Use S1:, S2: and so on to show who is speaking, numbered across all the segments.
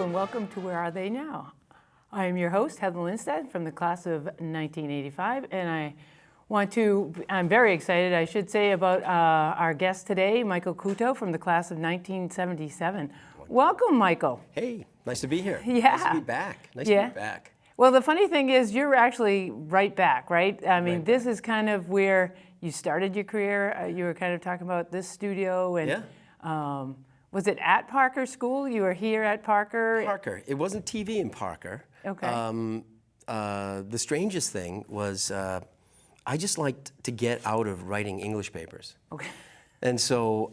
S1: Hello and welcome to Where Are They Now? I am your host, Heather Lindstedt from the class of 1985, and I'm very excited, I should say, about our guest today, Michael Couto from the class of 1977. Welcome, Michael.
S2: Hey, nice to be here.
S1: Yeah.
S2: Nice to be back. Nice to be back.
S1: Well, the funny thing is you're actually right back, right? I mean,
S2: Right
S1: this is kind of where you started your career. You were kind of talking about this studio and was it at Parker School? You were here at Parker?
S2: Parker. It wasn't TV in Parker.
S1: Okay.
S2: The strangest thing was I just liked to get out of writing English papers.
S1: Okay.
S2: And so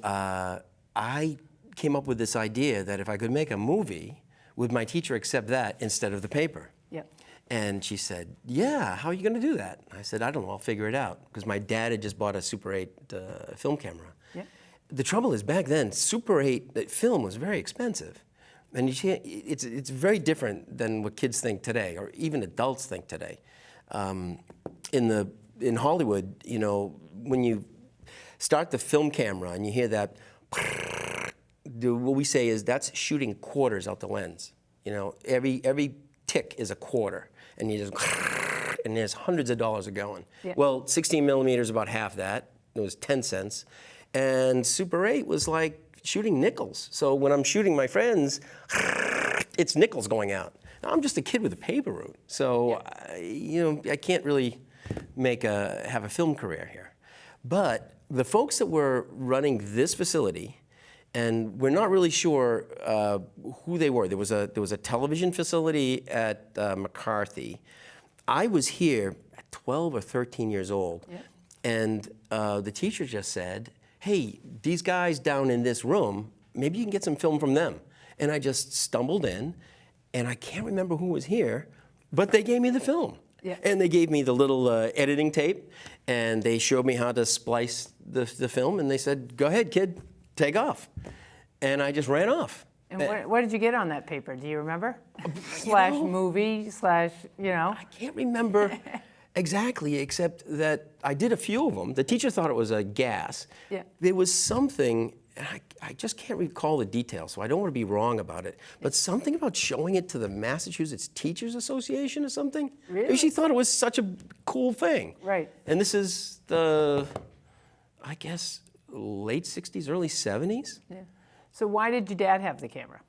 S2: I came up with this idea that if I could make a movie, would my teacher accept that instead of the paper?
S1: Yep.
S2: And she said, yeah, how are you going to do that? I said, I don't know, I'll figure it out. Because my dad had just bought a Super 8 film camera.
S1: Yep.
S2: The trouble is, back then, Super 8 film was very expensive. And it's very different than what kids think today, or even adults think today. In Hollywood, you know, when you start the film camera and you hear that, what we say is that's shooting quarters out the lens. You know, every tick is a quarter, and you just, and there's hundreds of dollars a going.
S1: Yeah.
S2: Well, 16 millimeters about half that. It was 10 cents. And Super 8 was like shooting nickels. So when I'm shooting my friends, it's nickels going out. Now, I'm just a kid with a paper route. So, I can't really have a film career here. But the folks that were running this facility, and we're not really sure who they were. There was a television facility at McCarthy. I was here at 12 or 13 years old.
S1: Yeah.
S2: And the teacher just said, hey, these guys down in this room, maybe you can get some film from them. And I just stumbled in, and I can't remember who was here, but they gave me the film.
S1: Yeah.
S2: And they gave me the little editing tape, and they showed me how to splice the film, and they said, go ahead, kid, take off. And I just ran off.
S1: And what did you get on that paper? Do you remember? Slash movie, slash,
S2: I can't remember exactly, except that I did a few of them. The teacher thought it was a gas.
S1: Yeah.
S2: There was something, and I just can't recall the details, so I don't want to be wrong about it, but something about showing it to the Massachusetts Teachers Association or something.
S1: Really?
S2: She thought it was such a cool thing.
S1: Right.
S2: And this is the, I guess, late 60s, early 70s.
S1: Yeah. So why did your dad have the camera?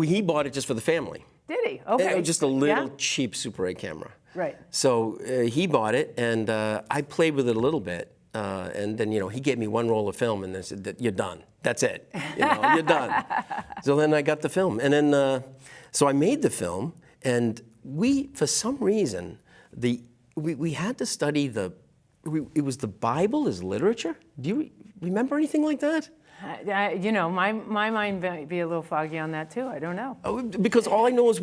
S2: He bought it just for the family.
S1: Did he? Okay.
S2: It was just a little cheap Super 8 camera.
S1: Right.
S2: So he bought it, and I played with it a little bit. And then, he gave me one roll of film, and they said, you're done. That's it. You're done. So then I got the film. And then, so I made the film, and for some reason, we had to study it was the Bible as literature? Do you remember anything like that?
S1: My mind might be a little foggy on that too. I don't know.
S2: Because all I know is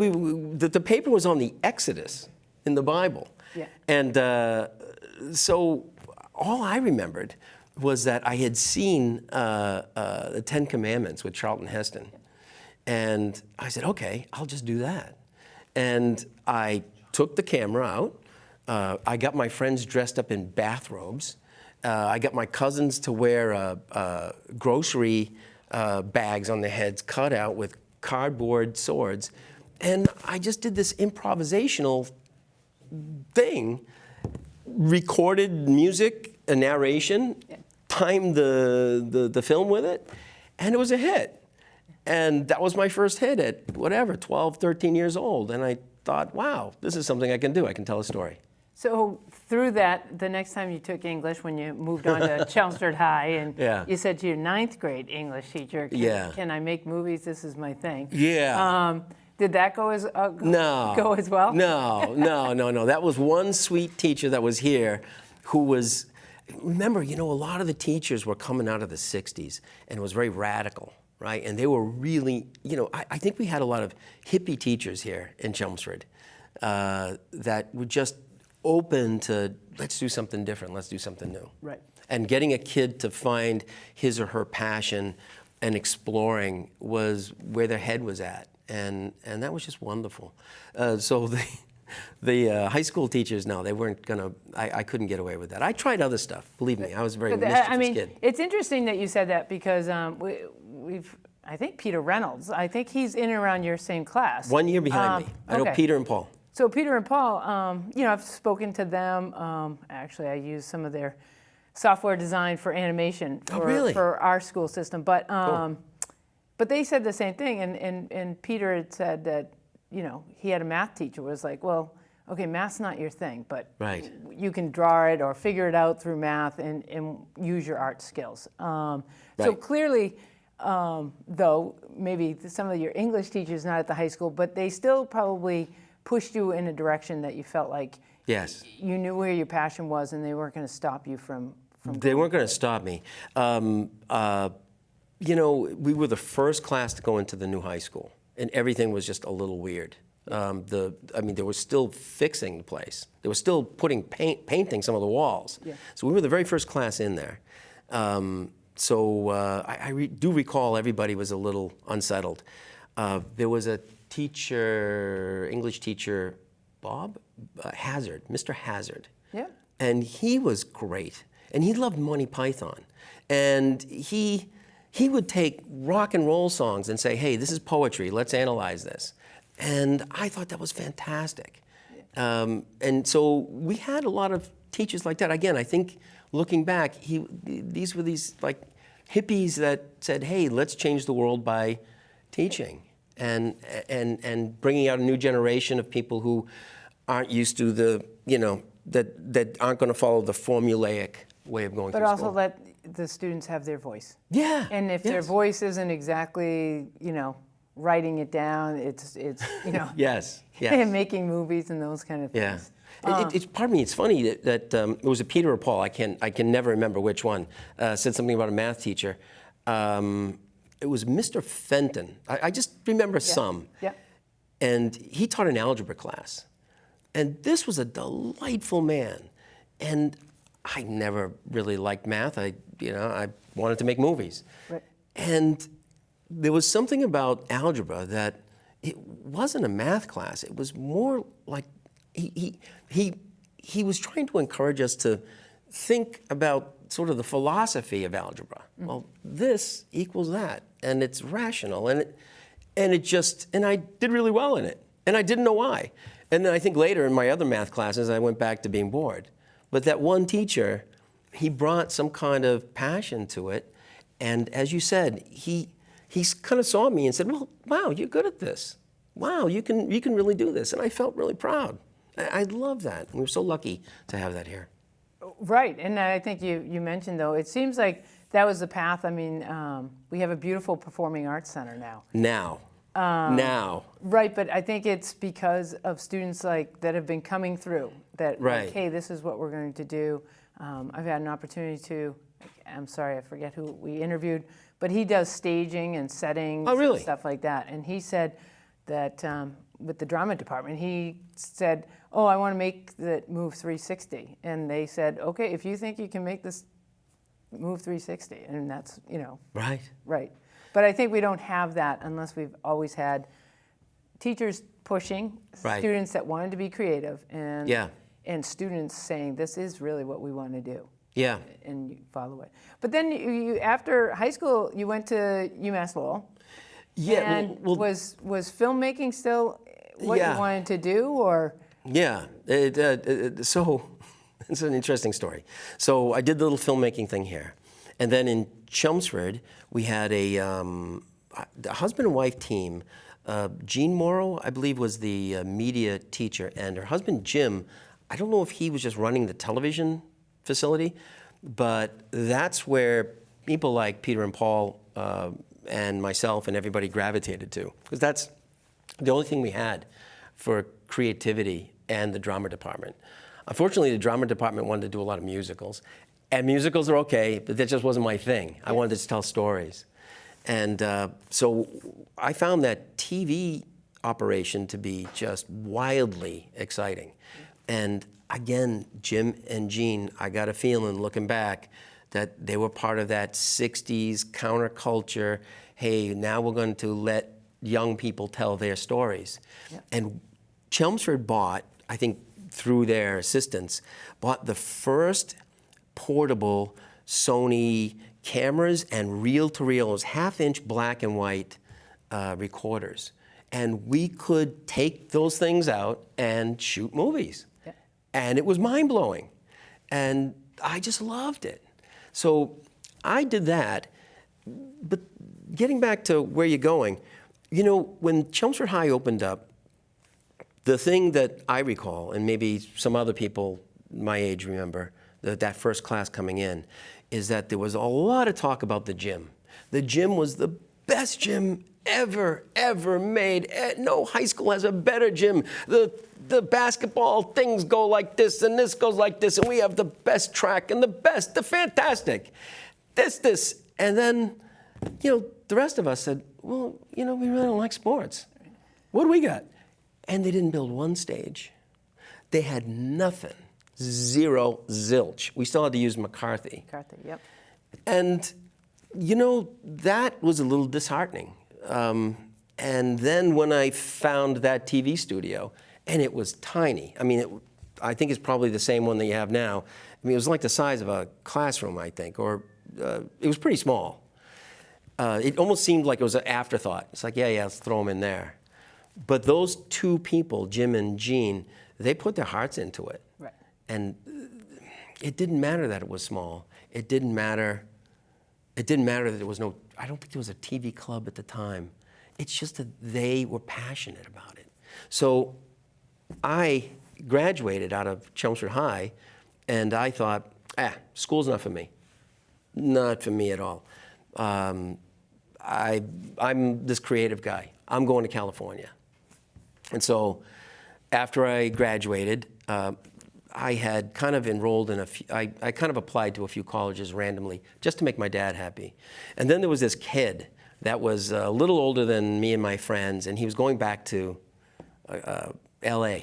S2: that the paper was on the Exodus in the Bible.
S1: Yeah.
S2: And so all I remembered was that I had seen the Ten Commandments with Charlton Heston. And I said, okay, I'll just do that. And I took the camera out. I got my friends dressed up in bathrobes. I got my cousins to wear grocery bags on their heads cut out with cardboard swords. And I just did this improvisational thing, recorded music, a narration, timed the film with it, and it was a hit. And that was my first hit at 12, 13 years old. And I thought, wow, this is something I can do. I can tell a story.
S1: So through that, the next time you took English, when you moved on to Chelmsford High, and you said to your 9th grade English teacher, can I make movies? This is my thing.
S2: Yeah.
S1: Did that go as well?
S2: No. That was one sweet teacher that was here who was, remember, a lot of the teachers were coming out of the 60s, and it was very radical, right? And they were really, I think we had a lot of hippie teachers here in Chelmsford that were just open to, let's do something different, let's do something new.
S1: Right.
S2: And getting a kid to find his or her passion and exploring was where their head was at. And that was just wonderful. So the high school teachers, no, they weren't gonna, I couldn't get away with that. I tried other stuff, believe me, I was a very mischievous kid.
S1: It's interesting that you said that because I think Peter Reynolds. I think he's in and around your same class.
S2: 1 year behind me. I know
S1: okay.
S2: Peter and Paul.
S1: So Peter and Paul, I've spoken to them. Actually, I use some of their software design for animation for our school system. But but they said the same thing. And Peter had said that, he had a math teacher who was like, well, okay, math's not your thing, but you can draw it or figure it out through math and use your art skills. So clearly, though, maybe some of your English teachers not at the high school, but they still probably pushed you in a direction that you felt like you knew where your passion was, and they weren't going to stop you from
S2: They weren't going to stop me. We were the first class to go into the new high school, and everything was just a little weird. They were still fixing the place. They were still painting some of the walls. Yeah. So we were the very first class in there. I do recall everybody was a little unsettled. There was a teacher, English teacher, Bob Hazard, Mr. Hazard.
S1: Yeah.
S2: And he was great. And he loved Monty Python. And he would take rock and roll songs and say, hey, this is poetry, let's analyze this. And I thought that was fantastic. And so we had a lot of teachers like that. Again, I think looking back, these were like hippies that said, hey, let's change the world by teaching and bringing out a new generation of people who aren't used to that aren't going to follow the formulaic way of going through school.
S1: But also let the students have their voice.
S2: Yeah.
S1: And if their voice isn't exactly, writing it down, it's
S2: yes.
S1: making movies and those kind of things.
S2: Yeah. Pardon me, it's funny that it was a Peter or Paul, I can never remember which one, said something about a math teacher. It was Mr. Fenton. I just remember some.
S1: Yeah.
S2: And he taught an algebra class. And this was a delightful man. And I never really liked math. I wanted to make movies.
S1: Right.
S2: And there was something about algebra that it wasn't a math class. It was more like he was trying to encourage us to think about sort of the philosophy of algebra. Mm-hmm. Well, this equals that, and it's rational, and I did really well in it, and I didn't know why. And then I think later in my other math classes, I went back to being bored. But that one teacher, he brought some kind of passion to it, and as you said, he kind of saw me and said, well, wow, you're good at this. Wow, you can really do this. And I felt really proud. I love that. We were so lucky to have that here.
S1: Right, and I think you mentioned, though, it seems like that was the path. I mean, we have a beautiful performing arts center now.
S2: Now.
S1: Right, but I think it's because of students that have been coming through that, hey, this is what we're going to do. I've had an opportunity to, I'm sorry, I forget who we interviewed, but he does staging and settings and stuff like that. And he said that with the drama department, he said, oh, I want to make that move 360. And they said, okay, if you think you can make this move 360, and that's,
S2: Right.
S1: Right. But I think we don't have that unless we've always had teachers pushing students that wanted to be creative and students saying, this is really what we want to do.
S2: Yeah.
S1: And you follow it. But then you after high school, you went to UMass Lowell.
S2: Yeah.
S1: And was filmmaking still what you wanted to do, or?
S2: Yeah. So it's an interesting story. So I did the little filmmaking thing here. And then in Chelmsford, we had a husband and wife team. Jean Morrow, I believe, was the media teacher, and her husband, Jim, I don't know if he was just running the television facility, but that's where people like Peter and Paul and myself and everybody gravitated to, because that's the only thing we had for creativity and the drama department. Unfortunately, the drama department wanted to do a lot of musicals, and musicals are okay, but that just wasn't my thing. I wanted to tell stories. And so I found that TV operation to be just wildly exciting. And again, Jim and Jean, I got a feeling looking back that they were part of that 60s counterculture. Hey, now we're going to let young people tell their stories. Yep. And Chelmsford bought, I think through their assistance, bought the first portable Sony cameras and reel-to-reel, it was half-inch black and white recorders. And we could take those things out and shoot movies.
S1: Yeah.
S2: And it was mind-blowing. And I just loved it. So I did that. But getting back to where you're going, you know, when Chelmsford High opened up, the thing that I recall, and maybe some other people my age remember, that first class coming in, is that there was a lot of talk about the gym. The gym was the best gym ever made. No high school has a better gym. The basketball things go like this, and this goes like this, and we have the best track and the fantastic. This. And then, you know, the rest of us said, well, you know, we really don't like sports. What do we got? And they didn't build one stage. They had nothing. Zero, zilch. We still had to use McCarthy.
S1: McCarthy, yep.
S2: And, you know, that was a little disheartening. And then when I found that TV studio, and it was tiny. I mean, I think it's probably the same one that you have now. I mean, it was like the size of a classroom, I think, or it was pretty small. It almost seemed like it was an afterthought. It's like, yeah, let's throw them in there. But those two people, Jim and Gene, they put their hearts into it.
S1: Right.
S2: And it didn't matter that it was small. It didn't matter that there was I don't think there was a TV club at the time. It's just that they were passionate about it. So I graduated out of Chelmsford High, and I thought, school's not for me. Not for me at all. I'm this creative guy. I'm going to California. And so after I graduated, I had kind of enrolled in I kind of applied to a few colleges randomly just to make my dad happy. And then there was this kid that was a little older than me and my friends, and he was going back to LA.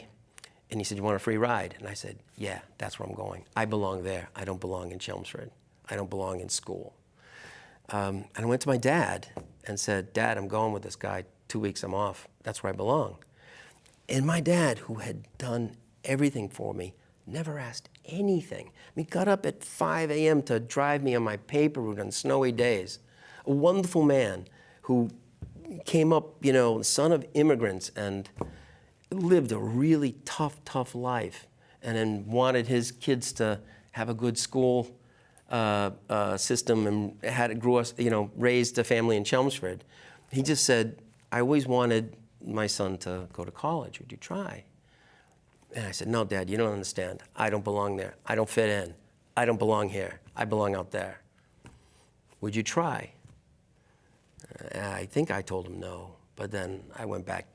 S2: And he said, you want a free ride? And I said, yeah, that's where I'm going. I belong there. I don't belong in Chelmsford. I don't belong in school. And I went to my dad and said, Dad, I'm going with this guy. 2 weeks, I'm off. That's where I belong. And my dad, who had done everything for me, never asked anything. I mean, got up at 5 a.m. to drive me on my paper route on snowy days. A wonderful man who came up, you know, son of immigrants and lived a really tough life, and then wanted his kids to have a good school system, and raised a family in Chelmsford. He just said, I always wanted my son to go to college. Would you try? And I said, no, Dad, you don't understand. I don't belong there. I don't fit in. I don't belong here. I belong out there. Would you try? I think I told him no, but then I went back.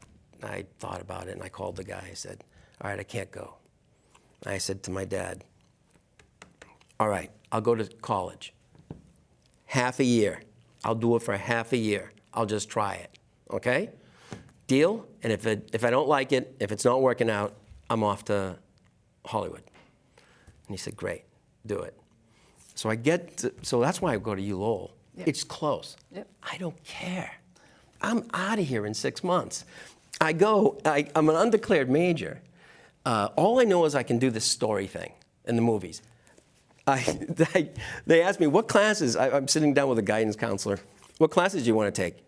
S2: I thought about it, and I called the guy. I said, all right, I can't go. I said to my dad, all right, I'll go to college. Half a year. I'll do it for half a year. I'll just try it, okay? Deal? And if I don't like it, if it's not working out, I'm off to Hollywood. And he said, great, do it. So so that's why I go to ULowell. Yep. It's close. Yep. I don't care. I'm out of here in 6 months. I'm an undeclared major. All I know is I can do this story thing in the movies. They asked me, what classes, I'm sitting down with a guidance counselor, what classes do you want to take?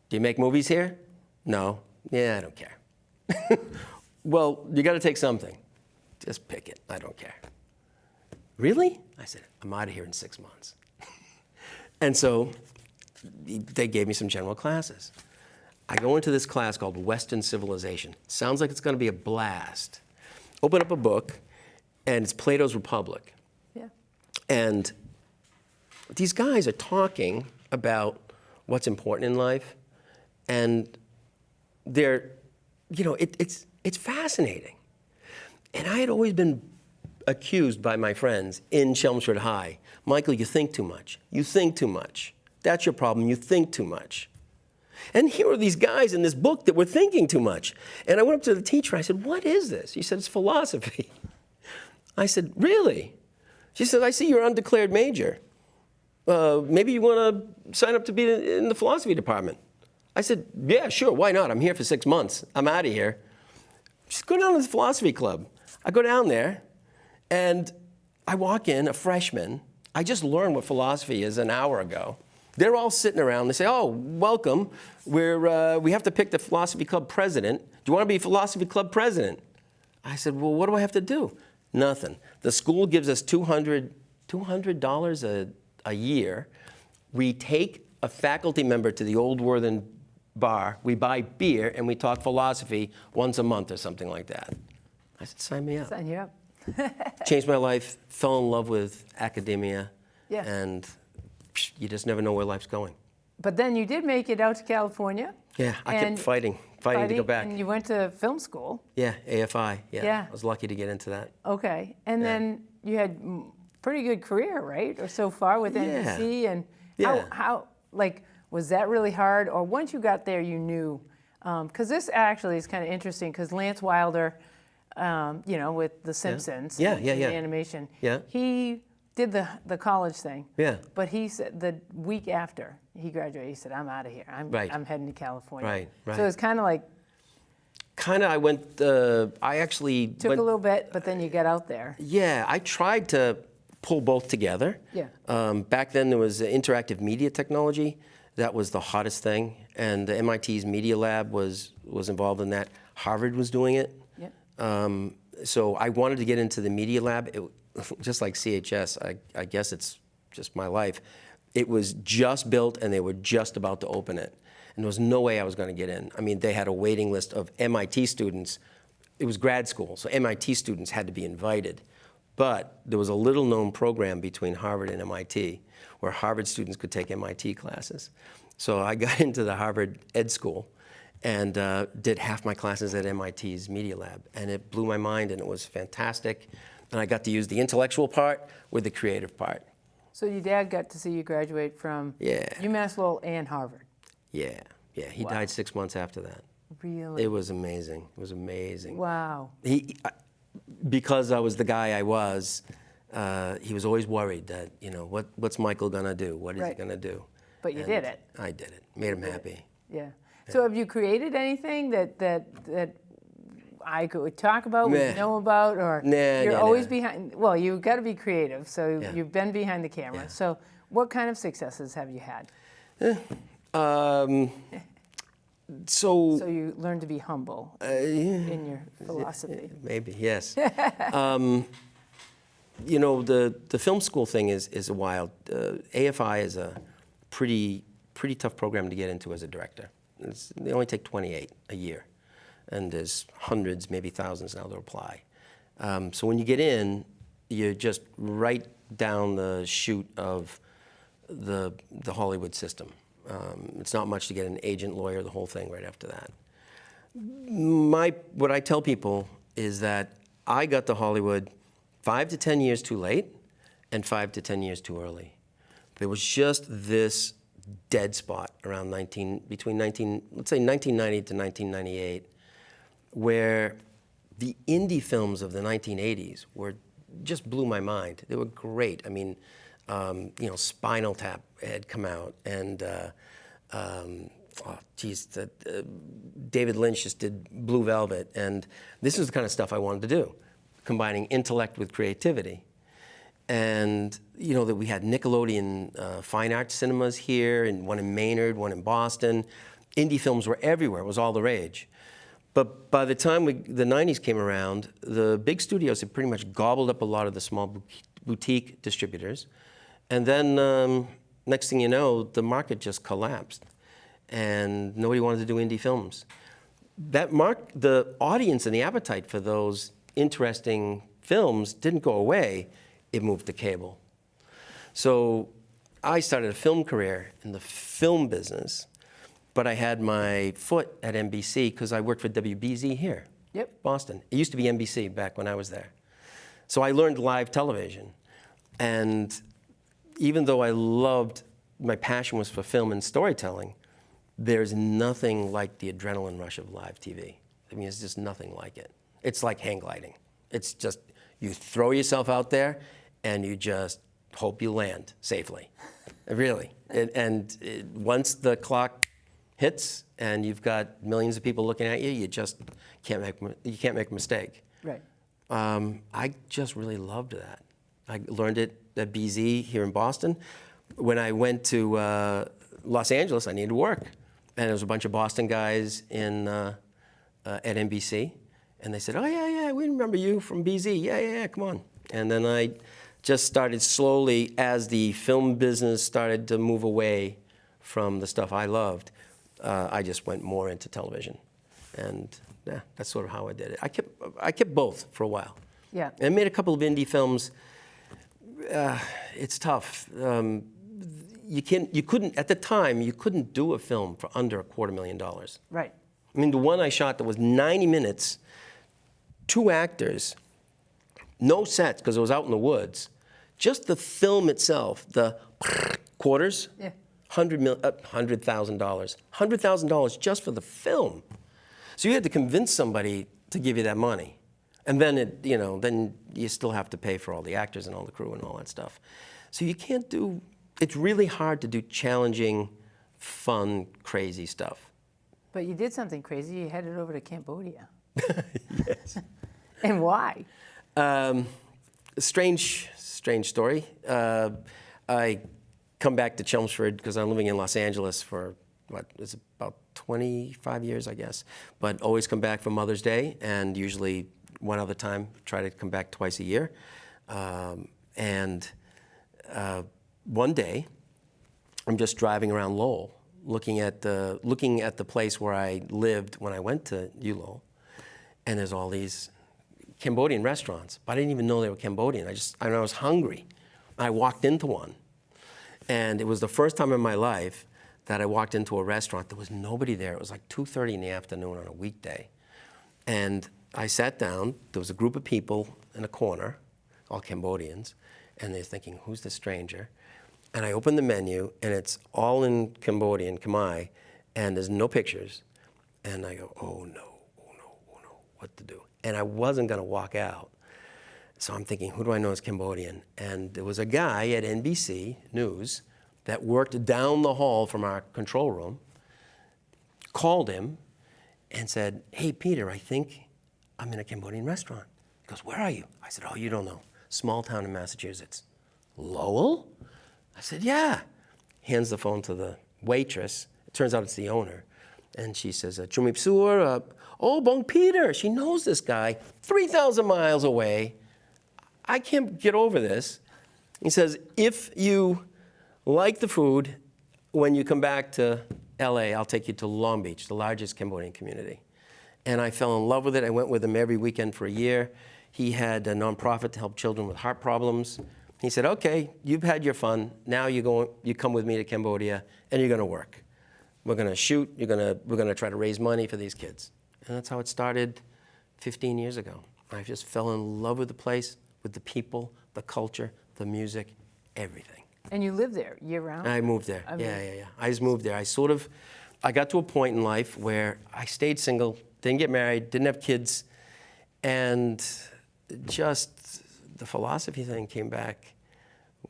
S2: Do you make movies here? No. Yeah, I don't care. Well, you got to take something. Just pick it. I don't care. Really? I said, I'm out of here in 6 months. And so they gave me some general classes. I go into this class called Western Civilization. Sounds like it's going to be a blast. Open up a book, and it's Plato's Republic.
S1: Yeah. And
S2: these guys are talking about what's important in life, and they're, it's fascinating. And I had always been accused by my friends in Chelmsford High, Michael, you think too much. You think too much. That's your problem. You think too much. And here are these guys in this book that were thinking too much. And I went up to the teacher. I said, what is this? He said, it's philosophy. I said, really? She said, I see you're an undeclared major. Maybe you want to sign up to be in the philosophy department. I said, yeah, sure. Why not? I'm here for 6 months. I'm out of here. Just go down to the philosophy club. I go down there, and I walk in, a freshman, I just learned what philosophy is an hour ago. They're all sitting around. They say, "Oh, welcome. We have to pick the philosophy club president. Do you want to be philosophy club president?" I said, "Well, what do I have to do?" Nothing. The school gives us $200 a year. We take a faculty member to the Old Worthen bar. We buy beer and we talk philosophy once a month or something like that. I said, "Sign me up."
S1: Sign you up.
S2: Changed my life. Fell in love with academia.
S1: Yeah.
S2: And you just never know where life's going.
S1: But then you did make it out to California.
S2: Yeah, I kept fighting to go back.
S1: And you went to film school.
S2: Yeah, AFI.
S1: Yeah.
S2: I was lucky to get into that.
S1: Okay. And then you had pretty good career, right? Or so far with NBC. And how was that really hard? Or once you got there, you knew? Because this actually is kind of interesting because Lance Wilder, with The Simpsons,
S2: Yeah,
S1: the animation,
S2: Yeah.
S1: he did the college thing.
S2: Yeah.
S1: But he said the week after he graduated, he said, "I'm out of here. I'm heading to California."
S2: Right.
S1: So it's kind of like
S2: I went, I actually
S1: took a little bit, but then you get out there.
S2: Yeah, I tried to pull both together.
S1: Yeah.
S2: Back then there was interactive media technology. That was the hottest thing. And the MIT's Media Lab was involved in that. Harvard was doing it.
S1: Yeah.
S2: So I wanted to get into the Media Lab. Just like CHS, I guess it's just my life. It was just built and they were just about to open it. And there was no way I was going to get in. I mean, they had a waiting list of MIT students. It was grad school, so MIT students had to be invited. But there was a little known program between Harvard and MIT where Harvard students could take MIT classes. So I got into the Harvard Ed School and did half my classes at MIT's Media Lab. And it blew my mind and it was fantastic. And I got to use the intellectual part with the creative part.
S1: So your dad got to see you graduate from UMass Lowell and Harvard.
S2: Yeah. He died 6 months after that.
S1: Really?
S2: It was amazing. It was amazing.
S1: Wow.
S2: Because I was the guy I was, he was always worried that, what's Michael gonna do? What is he gonna do?
S1: But you did it.
S2: I did it. Made him happy.
S1: Yeah. So have you created anything that I could talk about, we know about, or you're always behind? Well, you've got to be creative, so you've been behind the camera.
S2: Yeah.
S1: So what kind of successes have you had?
S2: So
S1: you learned to be humble in your philosophy.
S2: Maybe, yes. The film school thing is a wild. AFI is a pretty tough program to get into as a director. They only take 28 a year. And there's hundreds, maybe thousands now that apply. So when you get in, you're just right down the chute of the Hollywood system. It's not much to get an agent, lawyer, the whole thing right after that. What I tell people is that I got to Hollywood 5 to 10 years too late and 5 to 10 years too early. There was just this dead spot around let's say 1990 to 1998, where the indie films of the 1980s just blew my mind. They were great. I mean, Spinal Tap had come out, and David Lynch just did Blue Velvet, and this is the kind of stuff I wanted to do, combining intellect with creativity. And that we had Nickelodeon fine arts cinemas here, and one in Maynard, one in Boston. Indie films were everywhere. It was all the rage. But by the time the 90s came around, the big studios had pretty much gobbled up a lot of the small boutique distributors. And then next thing you know, the market just collapsed. And nobody wanted to do indie films. The audience and the appetite for those interesting films didn't go away. It moved to cable. So I started a film career in the film business. But I had my foot at NBC because I worked for WBZ here, Boston. It used to be NBC back when I was there. So I learned live television. And even though my passion was for film and storytelling, there's nothing like the adrenaline rush of live TV. I mean, it's just nothing like it. It's like hang gliding. It's just, you throw yourself out there and you just hope you land safely, really. Once the clock hits and you've got millions of people looking at you, you just can't make a mistake.
S1: Right.
S2: I just really loved that. I learned it at BZ here in Boston. When I went to Los Angeles, I needed work. And there was a bunch of Boston guys at NBC. And they said, oh, yeah, we remember you from BZ. Yeah, come on. And then I just started slowly, as the film business started to move away from the stuff I loved, I just went more into television. And yeah, that's sort of how I did it. I kept both for a while.
S1: Yeah.
S2: And I made a couple of indie films. It's tough. You couldn't, at the time, you couldn't do a film for under $250,000.
S1: Right.
S2: I mean, the one I shot that was 90 minutes, 2 actors, no sets because it was out in the woods. Just the film itself, the quarters,
S1: Yeah.
S2: $100,000. $100,000 just for the film. So you had to convince somebody to give you that money. And then then you still have to pay for all the actors and all the crew and all that stuff. So you can't do, it's really hard to do challenging, fun, crazy stuff.
S1: But you did something crazy. You headed over to Cambodia.
S2: Yes.
S1: And why?
S2: Strange story. I come back to Chelmsford because I'm living in Los Angeles for, it's about 25 years, I guess. But always come back for Mother's Day, and usually one other time, try to come back twice a year. One day, I'm just driving around Lowell, looking at the place where I lived when I went to ULowell, and there's all these Cambodian restaurants, but I didn't even know they were Cambodian. I was hungry. I walked into one, and it was the first time in my life that I walked into a restaurant. There was nobody there. It was like 2:30 in the afternoon on a weekday, and I sat down. There was a group of people in a corner, all Cambodians, and they're thinking, who's this stranger? And I opened the menu, and it's all in Cambodian, Khmer, and there's no pictures. And I go, oh no, what to do? And I wasn't gonna walk out. So I'm thinking, who do I know is Cambodian? And there was a guy at NBC News that worked down the hall from our control room, called him and said, hey, Peter, I think I'm in a Cambodian restaurant. He goes, where are you? I said, oh, you don't know. Small town in Massachusetts. Lowell? I said, yeah. Hands the phone to the waitress. It turns out it's the owner. And she says, Chumip Suor, oh, Bong Peter. She knows this guy 3,000 miles away. I can't get over this. He says, if you like the food, when you come back to LA, I'll take you to Long Beach, the largest Cambodian community. And I fell in love with it. I went with him every weekend for a year. He had a nonprofit to help children with heart problems. He said, okay, you've had your fun. Now you come with me to Cambodia, and you're gonna work. We're gonna shoot, we're gonna try to raise money for these kids. And that's how it started 15 years ago. I just fell in love with the place, with the people, the culture, the music, everything.
S1: And you lived there year-round?
S2: I moved there, yeah. I just moved there. I got to a point in life where I stayed single, didn't get married, didn't have kids, and just the philosophy thing came back,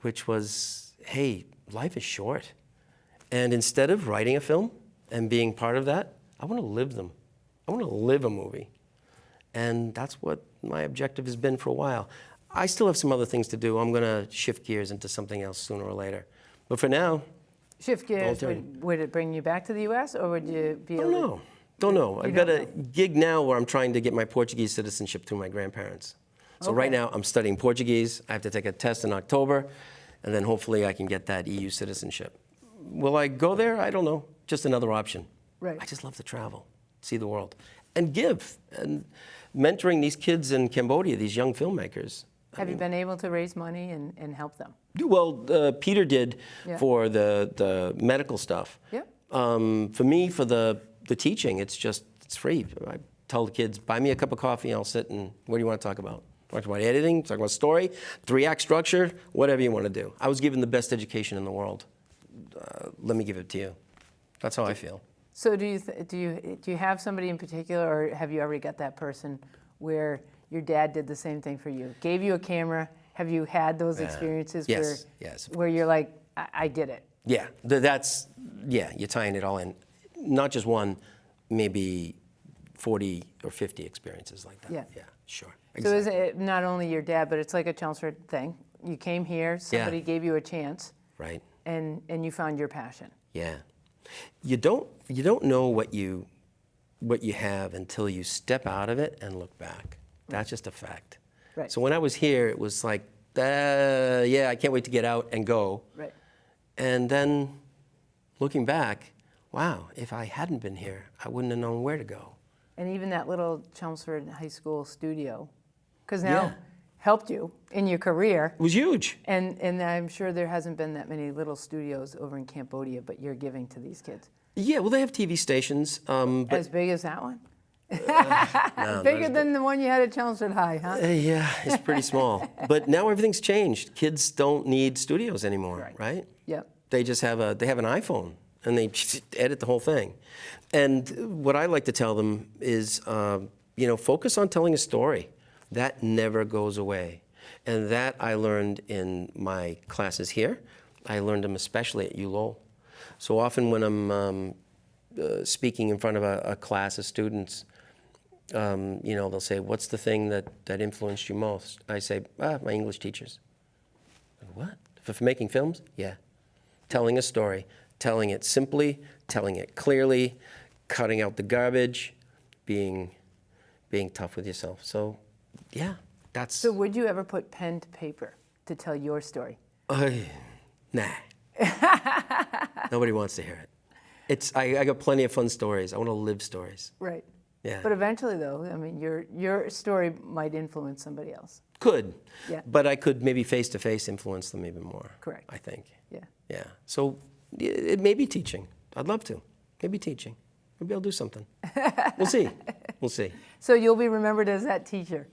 S2: which was, hey, life is short. And instead of writing a film and being part of that, I want to live them. I want to live a movie. And that's what my objective has been for a while. I still have some other things to do. I'm going to shift gears into something else sooner or later. But for now,
S1: shift gears, would it bring you back to the U.S., or would you be able to?
S2: Don't know. I've got a gig now where I'm trying to get my Portuguese citizenship through my grandparents. So right now I'm studying Portuguese. I have to take a test in October, and then hopefully I can get that EU citizenship. Will I go there? I don't know. Just another option.
S1: Right.
S2: I just love to travel, see the world, and give. And mentoring these kids in Cambodia, these young filmmakers.
S1: Have you been able to raise money and help them?
S2: Well, Peter did for the medical stuff.
S1: Yeah.
S2: For me, for the teaching, it's free. I tell the kids, buy me a cup of coffee, and I'll sit and, what do you want to talk about? Talk about editing, talk about story, 3-act structure, whatever you want to do. I was given the best education in the world. Let me give it to you. That's how I feel.
S1: So do you have somebody in particular, or have you already got that person where your dad did the same thing for you? Gave you a camera? Have you had those experiences where you're like, I did it?
S2: Yeah, you're tying it all in. Not just one, maybe 40 or 50 experiences like that.
S1: Yeah.
S2: Yeah, sure.
S1: So
S2: Exactly.
S1: is it not only your dad, but it's like a Chelmsford thing? you came here, somebody gave you a chance,
S2: Right.
S1: and you found your passion.
S2: Yeah. You don't know what you have until you step out of it and look back. That's just a fact.
S1: Right.
S2: So when I was here, it was like, yeah, I can't wait to get out and go.
S1: Right.
S2: And then looking back, wow, if I hadn't been here, I wouldn't have known where to go.
S1: And even that little Chelmsford High School studio, because now
S2: Yeah.
S1: helped you in your career.
S2: It was huge.
S1: And I'm sure there hasn't been that many little studios over in Cambodia, but you're giving to these kids.
S2: Yeah, well, they have TV stations, but
S1: As big as that one?
S2: no,
S1: Bigger than the one you had at Chelmsford High, huh?
S2: yeah, it's pretty small. But now everything's changed. Kids don't need studios anymore, right?
S1: Yep.
S2: They just have an iPhone and they edit the whole thing. And what I like to tell them is, focus on telling a story. That never goes away. And that I learned in my classes here. I learned them especially at ULowell. So often when I'm speaking in front of a class of students, they'll say, what's the thing that influenced you most? I say, my English teachers. What? For making films? Yeah. Telling a story, telling it simply, telling it clearly, cutting out the garbage, being tough with yourself. So, yeah, that's...
S1: So would you ever put pen to paper to tell your story?
S2: Nah. Nobody wants to hear it. I got plenty of fun stories. I want to live stories.
S1: Right.
S2: Yeah.
S1: But eventually, though, I mean, your story might influence somebody else.
S2: Could.
S1: Yeah.
S2: But I could maybe face-to-face influence them even more.
S1: Correct.
S2: I think.
S1: Yeah.
S2: Yeah. So it may be teaching. I'd love to. Maybe teaching. Maybe I'll do something. We'll see. We'll see.
S1: So you'll be remembered as that teacher.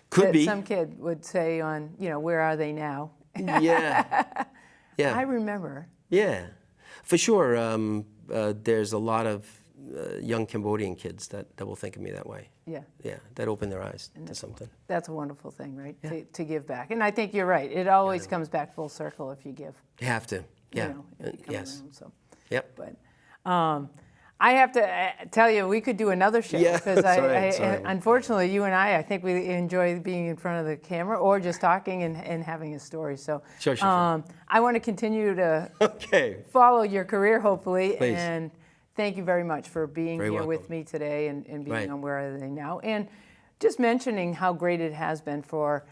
S2: Could
S1: that
S2: be.
S1: Some kid would say on, where are they now?
S2: Yeah. Yeah.
S1: I remember.
S2: Yeah. For sure. There's a lot of young Cambodian kids that will think of me that way.
S1: Yeah.
S2: Yeah. That open their eyes to something.
S1: That's a wonderful thing, right? Yeah. To give back. And I think you're right. It always comes back full circle if you give.
S2: You have to. Yeah.
S1: If you come
S2: Yes.
S1: around, so.
S2: Yep.
S1: But I have to tell you, we could do another show.
S2: Yeah,
S1: Because
S2: sorry.
S1: unfortunately, you and I think we enjoy being in front of the camera or just talking and having a story. So
S2: Sure.
S1: I want to continue to
S2: Okay.
S1: follow your career, hopefully.
S2: Please.
S1: And thank you very much for being
S2: Very
S1: here with
S2: welcome.
S1: me today and being
S2: Right.
S1: on Where Are They Now? And just mentioning how great it has been for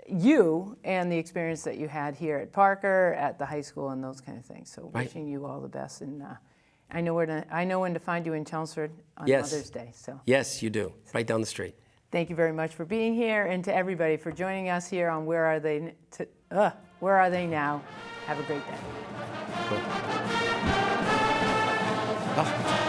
S1: you and the experience that you had here at Parker, at the high school, and those kind of things. So
S2: Right.
S1: wishing you all the best. And I know when to find you in Chelmsford on
S2: Yes.
S1: Mother's Day. So
S2: Yes, you do. Right down the street.
S1: thank you very much for being here, and to everybody for joining us here on Where Are They Where Are They Now? Have a great day.
S2: Cool. Oh.